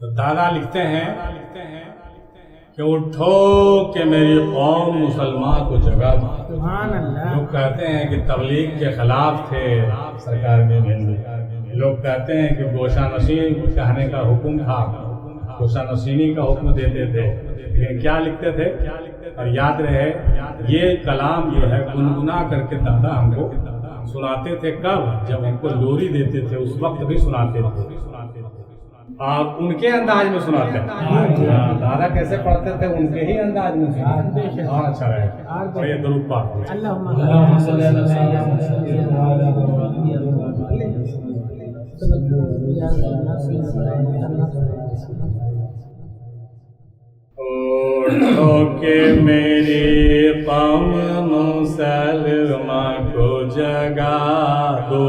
تو دادا لکھتے ہیں کہ اٹھو کہ میری قوم مسلمان کو جگا دو۔ سبحان اللہ۔ لوگ کہتے ہیں کہ تبلیغ کے خلاف تھے سرکار میں ہندو، لوگ کہتے ہیں کہ گوشہ نشین کہنے کا حکم تھا، گوشہ نشینی کا حکم دیتے تھے، لیکن کیا لکھتے تھے؟ اور یاد رہے یہ کلام جو ہے گنگنا کر کے دادا ہم کو سناتے تھے۔ کب؟ جب ہم کو لوری دیتے تھے اس وقت بھی سناتے تھے، آپ ان کے انداز میں سناتے ہیں۔ دادا کیسے پڑھتے تھے ان کے ہی انداز میں سناتے۔ اور اچھا رہے اور یہ درود پاک اٹھو کہ میری قوم مسلمہ کو جگا دو،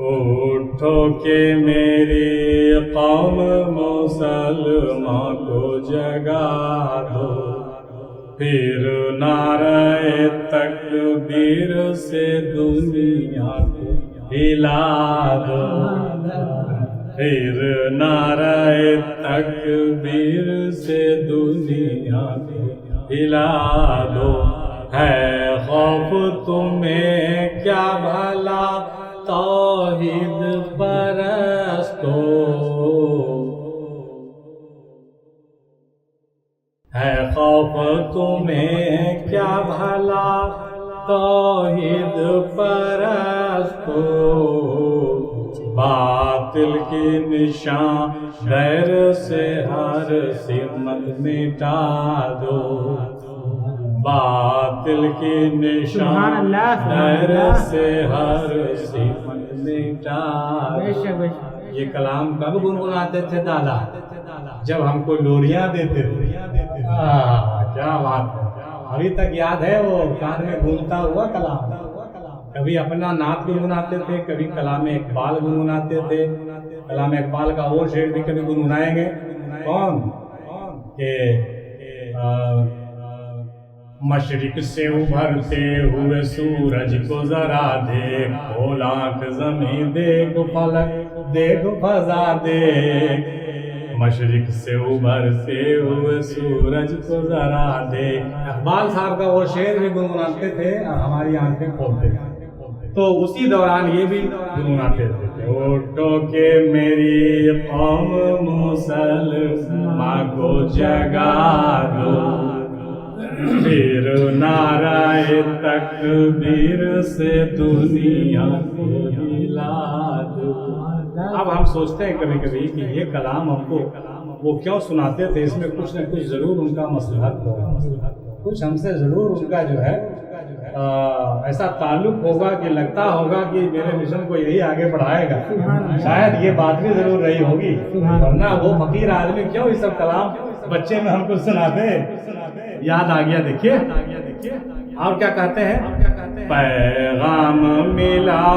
اٹھو کہ میری قوم مسلمہ کو جگا دو، پھر نعرہ تکبیر سے دنیا کو ہلا دو، پھر نعرہ تکبیر سے دنیا کو ہلا دو۔ ہے خوف تمہیں کیا بھلا توحید پرستو، ہے خوف تمہیں کیا بھلا توحید پرستو، باطل کی نشان غیر سے ہر سمت مٹا دو، باطل کی نشان غیر سے ہر سمت مٹا دو۔ یہ کلام کب گنگناتے تھے دادا؟ جب ہم کو لوریاں دیتے تھے۔ کیا بات ہے، ابھی تک یاد ہے وہ کان میں گونجتا ہوا کلام۔ کبھی اپنا نعت گنگناتے تھے، کبھی کلام اقبال گنگناتے تھے۔ کلام اقبال کا وہ شعر بھی کبھی گنگنائیں گے۔ کون؟ کہ مشرق سے ابھرتے ہوئے سورج کو ذرا دیکھ، کھول آنکھ زمین دیکھ، فلک دیکھ، فضا دیکھ، مشرق سے ابھرتے ہوئے سورج کو ذرا دیکھ۔ اقبال صاحب کا وہ شعر بھی گنگناتے تھے اور ہماری آنکھیں کھولتے تھے، تو اسی دوران یہ بھی گنگناتے تھے۔ اٹھو کہ میری قوم مسلمہ کو جگا دو، پھر نعرہ تکبیر سے دنیا کو ہلا دو۔ اب ہم سوچتے ہیں کبھی کبھی کہ یہ کلام ہم کو وہ کیوں سناتے تھے، اس میں کچھ نہ کچھ ضرور ان کا مصلحت ہوگا، کچھ ہم سے ضرور ان کا جو ہے ایسا تعلق ہوگا کہ لگتا ہوگا کہ میرے مشن کو یہی آگے بڑھائے گا، شاید یہ بات بھی ضرور رہی ہوگی، ورنہ وہ فقیر آدمی کیوں یہ سب کلام بچے میں ہم کو سناتے۔ یاد آ گیا، دیکھیے اور کیا کہتے ہیں؟ پیغام ملا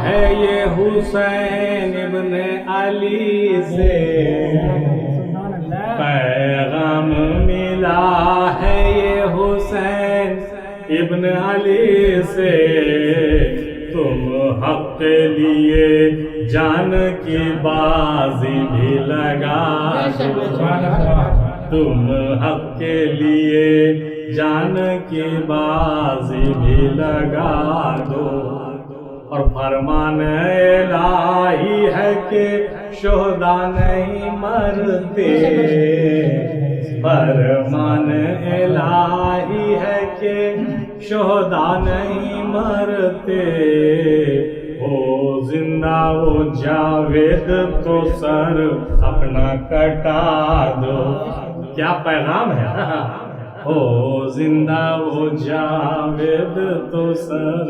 ہے یہ حسین ابن علی سے، پیغام ملا ہے یہ حسین ابن علی سے، تم حق کے لیے جان کی بازی بھی لگا دو، تم حق کے لیے جان کی بازی بھی لگا دو، اور فرمان الہی ہے کہ شہداء نہیں مرتے، فرمان الہی ہے کہ شہداء نہیں مرتے، او زندہ وہ جاوید تو سر اپنا کٹا دو۔ کیا پیغام ہے، او زندہ وہ جاوید تو سر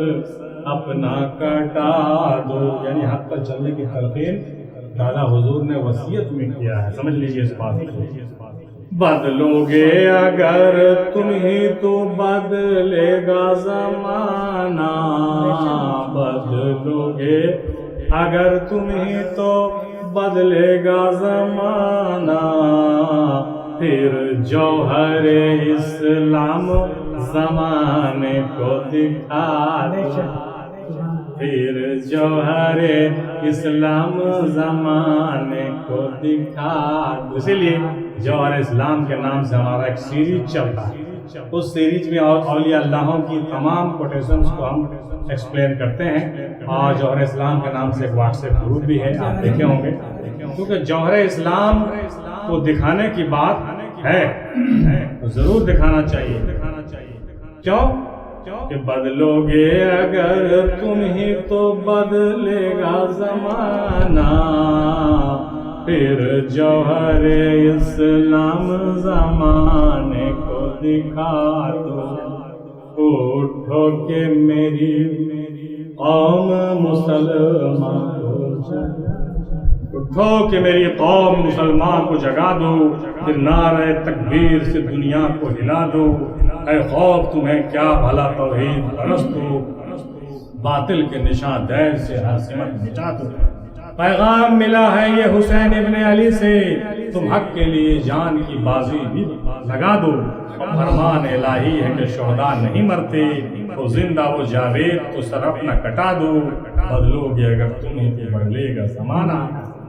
اپنا کٹا دو، یعنی حق پر چلنے کی تلقین دادا حضور نے وصیت میں کیا ہے، سمجھ لیجیے اس بات کو۔ بدلو گے اگر تم ہی تو بدلے گا زمانہ، بدلو گے اگر تم ہی تو بدلے گا زمانہ، پھر جوہر اسلام زمانے کو دکھا دو، پھر جوہر اسلام زمانے کو دکھا دو. اسی لیے جوہر اسلام کے نام سے ہمارا ایک سیریز چل رہا ہے. اس سیریز میں اولیاء اللہوں کی تمام کوٹیشنز کو ہم ایکسپلین کرتے ہیں، اور جوہر اسلام کے نام سے ایک واٹس ایپ گروپ بھی ہے، آپ دیکھے ہوں گے. کیونکہ جوہر اسلام کو دکھانے کی بات ہے تو ضرور دکھانا چاہیے. کیوں کہ بدلو گے اگر تم ہی تو بدلے گا زمانہ. پھر جوہر اسلام زمانے کو دکھا دو. اٹھو کہ میری قوم مسلمان کو اٹھو کہ میری قوم مسلمان کو جگا دو. پھر نعرہ تکبیر سے دنیا کو ہلا دو. اے خوف تمہیں کیا بھلا توحید پرست ہو، باطل کے نشان دیر سے عاصمت مٹا دو. پیغام ملا ہے یہ حسین ابن علی سے، تم حق کے لیے جان کی بازی بھی لگا دو. فرمان الہی ہے کہ شہداء نہیں مرتے، تو زندہ وہ جاوید تو سر اپنا کٹا دو. بدلو گے اگر تم ہی تو بدلے گا زمانہ.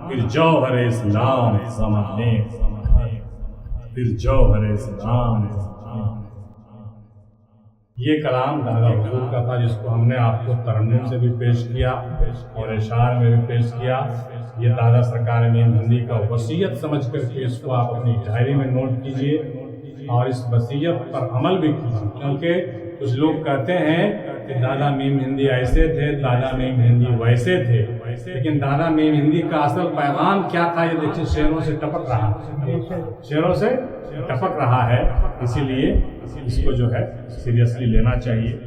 پھر جوہر اسلام زمانے، پھر جوہر اسلام. یہ کلام دادا حضور کا تھا، جس کو ہم نے آپ کو ترنم سے بھی پیش کیا اور اشعار میں بھی پیش کیا. یہ دادا سرکار مین ہندی کا وصیت سمجھ کر کے اس کو آپ اپنی ڈائری میں نوٹ کیجئے اور اس وصیت پر عمل بھی کیجیے. کیونکہ کچھ لوگ کہتے ہیں کہ دادا میم ہندی ایسے تھے، دادا میم ہندی ویسے تھے، لیکن دادا میم ہندی کا اصل پیغام کیا تھا یہ دیکھیں شعروں سے ٹپک رہا ہے، شعروں سے ٹپک رہا ہے. اسی لیے اس کو جو ہے سیریسلی لینا چاہیے.